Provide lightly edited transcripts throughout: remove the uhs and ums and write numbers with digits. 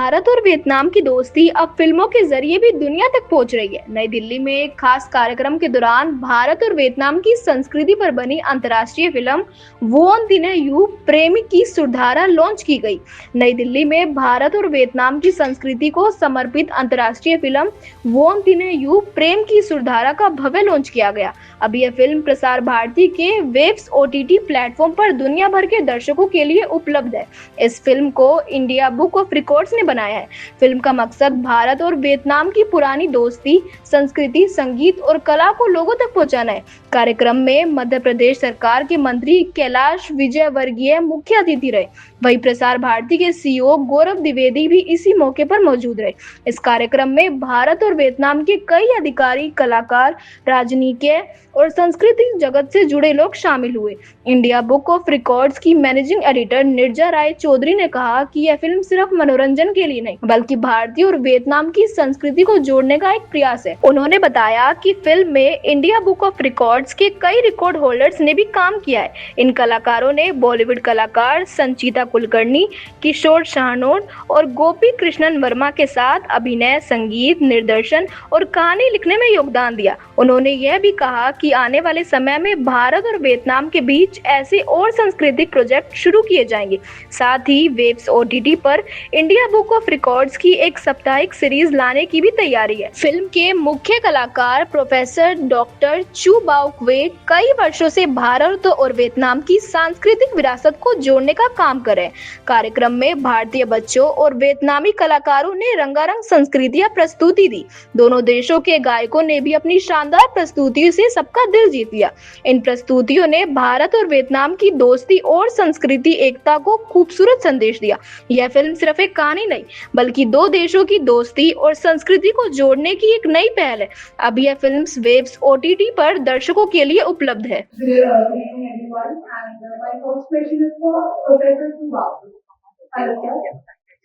भारत और वियतनाम की दोस्ती अब फिल्मों के जरिए भी दुनिया तक पहुंच रही है। नई दिल्ली में एक खास कार्यक्रम के दौरान भारत और वियतनाम की संस्कृति पर बनी अंतर्राष्ट्रीय फिल्म वोन दिने यू प्रेम की सुधारा लॉन्च की गई। नई दिल्ली में भारत और वियतनाम की संस्कृति को समर्पित अंतर्राष्ट्रीय फिल्म वोन दिने यू प्रेम की सुधारा का भव्य लॉन्च किया गया। अब यह फिल्म प्रसार भारती के वेब्स OTT प्लेटफॉर्म पर दुनिया भर के दर्शकों के लिए उपलब्ध है। इस फिल्म को इंडिया बुक ऑफ रिकॉर्ड्स ने बनाया है। फिल्म का मकसद भारत और वियतनाम की पुरानी दोस्ती, संस्कृति, संगीत और कला को लोगों तक पहुंचाना है। कार्यक्रम में मध्य प्रदेश सरकार के मंत्री कैलाश विजयवर्गीय मुख्य अतिथि रहे। वहीं प्रसार भारती के CEO गौरव द्विवेदी भी इसी मौके पर मौजूद रहे। इस कार्यक्रम में भारत और वियतनाम के कई अधिकारी, कलाकार, राजनीतिज्ञ और सांस्कृतिक जगत से जुड़े लोग शामिल हुए। इंडिया बुक ऑफ रिकॉर्ड्स की मैनेजिंग एडिटर निर्जा राय चौधरी ने कहा कि यह फिल्म सिर्फ मनोरंजन के लिए नहीं, बल्कि भारतीय और वियतनाम की संस्कृति को जोड़ने का एक प्रयास है। उन्होंने बताया कि फिल्म में इंडिया बुक ऑफ रिकॉर्ड्स के कई रिकॉर्ड होल्डर्स ने भी काम किया है। इन कलाकारों ने बॉलीवुड कलाकार संचिता कुलकर्णी, किशोर शाहनोद और गोपी कृष्णन वर्मा के साथ अभिनय, संगीत, निर्देशन और कहानी लिखने में योगदान दिया। उन्होंने यह भी कहा कि आने वाले समय में भारत और वियतनाम के बीच ऐसे और सांस्कृतिक प्रोजेक्ट शुरू किए जाएंगे। साथ ही वेब्स OTT पर इंडिया बुक ऑफ रिकॉर्ड्स की एक साप्ताहिक सीरीज लाने की भी तैयारी है। फिल्म के मुख्य कलाकार प्रोफेसर डॉक्टर चू बाओ क्वे कई वर्षों से भारत और वियतनाम की सांस्कृतिक विरासत को जोड़ने का काम कर रहे हैं। कार्यक्रम में भारतीय बच्चों और वियतनामी कलाकारों ने रंगारंग संस्कृतियां प्रस्तुति दी। दोनों देशों के गायकों ने भी अपनी शानदार प्रस्तुतियों से सबका दिल जीत लिया। इन प्रस्तुतियों ने भारत और वियतनाम की दोस्ती और संस्कृति एकता को खूबसूरत संदेश दिया। यह फिल्म सिर्फ एक कहानी नहीं, बल्कि दो देशों की दोस्ती और संस्कृति को जोड़ने की एक नई पहल है। अब यह फिल्म वेब्स OTT पर दर्शकों के लिए उपलब्ध है।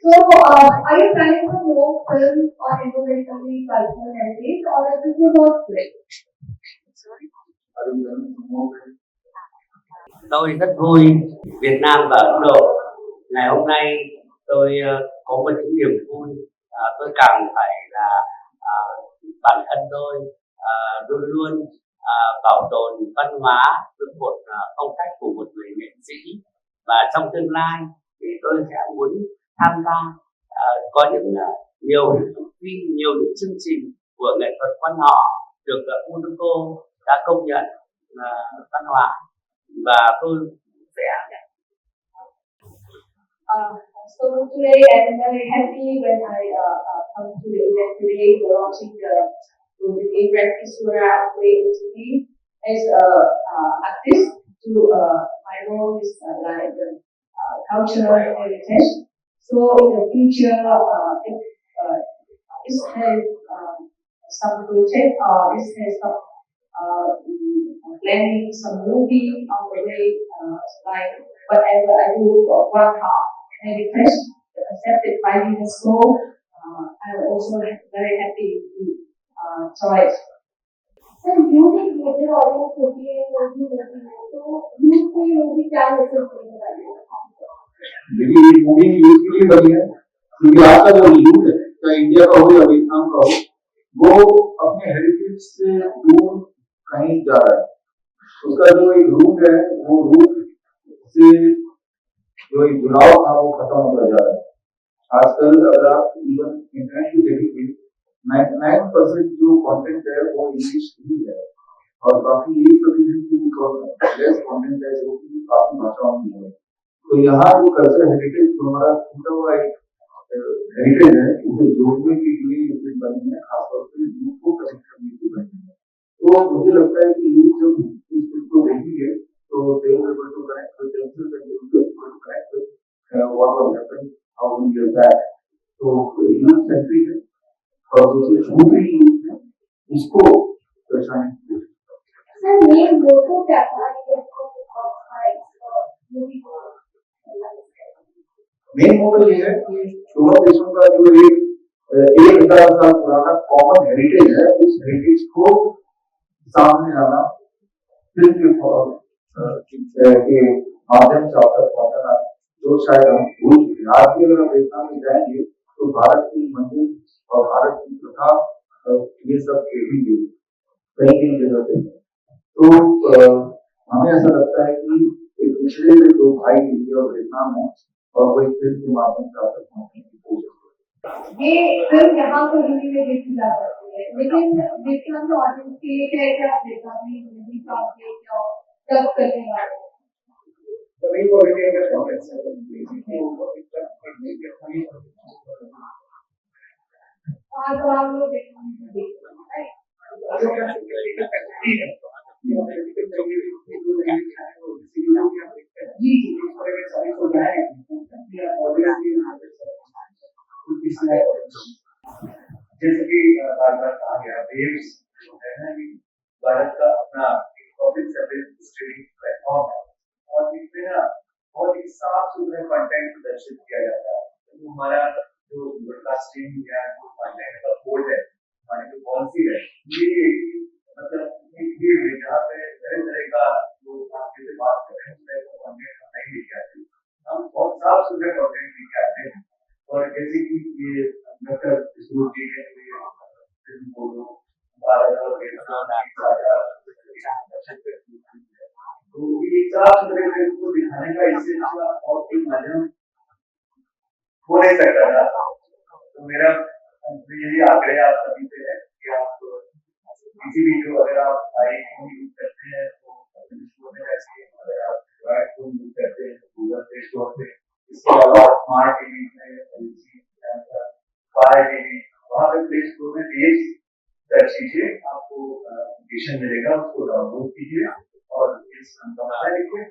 So, are you planning to more films on Indo-American cultural heritage, or is this your work place? Tôi rất vui Việt Nam và Ấn Độ. Ngày hôm nay tôi có một cái niềm vui. Tôi cảm thấy là bản thân tôi luôn luôn bảo tồn văn hóa với một phong cách của một người nghệ sĩ, và trong tương lai thì tôi sẽ muốn tham gia có những nhiều phim, nhiều những chương trình của nghệ thuật quan họ được UNESCO đã công nhận văn hóa, và tôi sẽ So today I'm very happy when I come to the event today. We're launching the Abraham Isura OTT as an artist. To my role is like cultural heritage. So in the future, if this has some project or this has some planning some movie on the way, like whatever I do for one half heritage accepted by UNESCO. I'm also very happy to join. So you think major audience होती है movie होती है, तो youth को ये movie क्या message देने वाली है? देखिए ये मूवी यूथ के लिए बनी है, क्योंकि आज का जो यूथ है, चाहे इंडिया का हो या वियतनाम का हो, वो अपने हेरिटेज से दूर कहीं जा रहा है। उसका जो एक रूट है, वो रूट से जो एक जुड़ाव था वो खत्म होता जा रहा है। आजकल अगर आप इवन इंटरनेट की देखेंगे, 99% जो कंटेंट है वो इंग्लिश ही है, और काफी 1% लेस कंटेंट है जो कि काफी भाषाओं में है। तो यहाँ जो कल्चर हेरिटेज हमारा छूटा हुआ एक हेरिटेज है, उसे जोड़ने के लिए ये फिल्म बनी है, खासतौर पर यूथ को कनेक्ट करने के लिए बनी है। तो मुझे लगता है कि यूथ जब इस फिल्म को देखेंगे तो they will be able to connect with themselves and they will be able to connect with what was happened how many years back. तो यूथ सेंट्रिक है, और जो छूटी यूथ है उसको दर्शाने। सर मेन मोटो क्या था ये मूवी को? मेन मोटो ये है कि दोनों देशों का जो एक 1000 साल पुराना कॉमन हेरिटेज है, उस हेरिटेज को सामने लाना, फिल्म के माध्यम से आप तक पहुंचाना, जो शायद हम भूल चुके हैं। आज भी अगर हम वियतनाम में जाएंगे तो भारत की मंदिर और भारत की प्रथा ये सब देखेंगे कई कई जगह पे। तो हमें ऐसा लगता है कि एक पिछले दो भाई इंडिया और वियतनाम है और वो एक फिल्म के माध्यम से आपस में होने की कोशिश कर रहे हैं। ये फिल्म यहाँ तो हिंदी में देखी जा सकती है, लेकिन वियतनाम ऑडियंस के लिए क्या क्या वियतनामी हिंदी चाहते क्या जब करने वाले हैं? The main quality of the context is आज आप लोग वियतनामी में देख रहे हैं, जी जी जैसे कि बार बार कहा गया वेव्स जो है ना कि भारत का अपना पब्लिक सर्विस स्ट्रीमिंग प्लेटफॉर्म है और इसमें ना बहुत ही साफ सुथरे कंटेंट प्रदर्शित किया जाता है। तो हमारा जो ब्रॉडकास्टिंग या जो कंटेंट का कोड है, हमारी जो पॉलिसी है, ये मतलब एक भीड़ है जहाँ पे तरह तरह का जो आप जैसे बात कर रहे हैं उसमें कंटेंट नहीं लेके आते, हम बहुत साफ सुथरे कंटेंट लेके आते हैं। और जैसे कि ये डॉक्टर विष्णु जी ने फिल्म को भारत और वियतनाम की साझा तो ये साफ सुथरे फिल्म को दिखाने का इससे अच्छा और कोई माध्यम हो नहीं सकता था। तो मेरा यही आग्रह आप सभी से है कि आप किसी भी जो अगर आप आई यूज करते हैं तो स्टोर में जाके अगर आप एंड्रॉइड फोन यूज करते हैं तो गूगल प्ले स्टोर पे, इसके अलावा स्मार्ट टीवी में फायर टीवी वहाँ पे प्ले स्टोर में वेव्स सर्च कीजिए, आपको एप्लीकेशन मिलेगा, उसको डाउनलोड कीजिए और इस लिखिए